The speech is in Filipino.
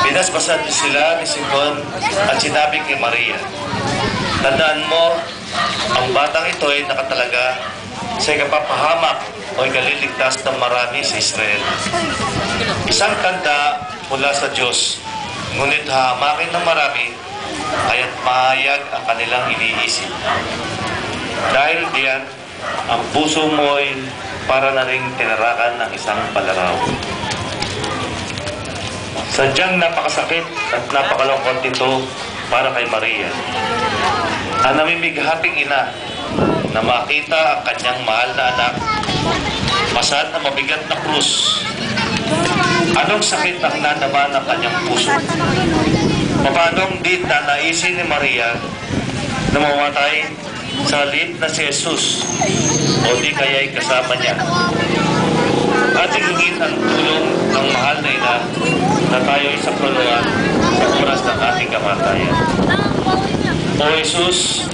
Pinaspasan sila ni Simon at sinabi kay Maria, "Tandaan mo, ang batang ito ay nakatalaga sa ikapapahamak o ikaliligtas ng marami sa Israel. Isang tanda mula sa Diyos, ngunit hahamakin ng marami, kaya't mahayag ang kanilang iniisip. Dahil diyan, ang puso mo ay para na ring tinarakan ng isang palaraw." Sadyang napakasakit at napakalungkot ito para kay Maria, ang namimighating ina na makita ang kanyang mahal na anak masad na mabigat na krus. Anong sakit ang nanaman ng kanyang puso? Paanong di nanaisin ni Maria na mamatay sa halip na si Jesus o di kaya'y kasama niya? Ating hingin ang tulong ng mahal na ina na tayo'y sakloloan sa oras ng ating kamatayan. O Jesus,